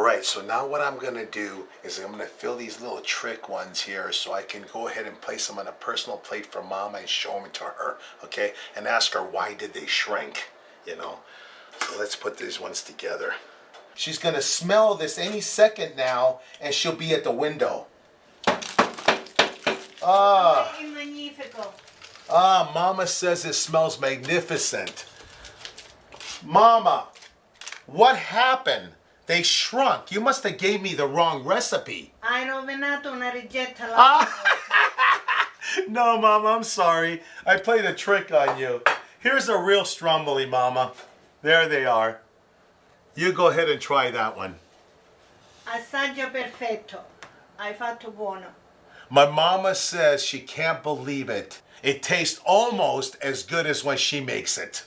right, so now what I'm gonna do is I'm gonna fill these little trick ones here so I can go ahead and place them on a personal plate for Mama and show them to her, okay? And ask her why did they shrink, you know? So let's put these ones together. She's gonna smell this any second now and she'll be at the window. Mama says it smells magnificent. Mama, what happened? They shrunk. You must have gave me the wrong recipe. No, Mama, I'm sorry. I played a trick on you. Here's a real Stromboli, Mama. There they are. You go ahead and try that one. Assaggio perfetto. Hai fatto buono. My mama says she can't believe it. It tastes almost as good as when she makes it.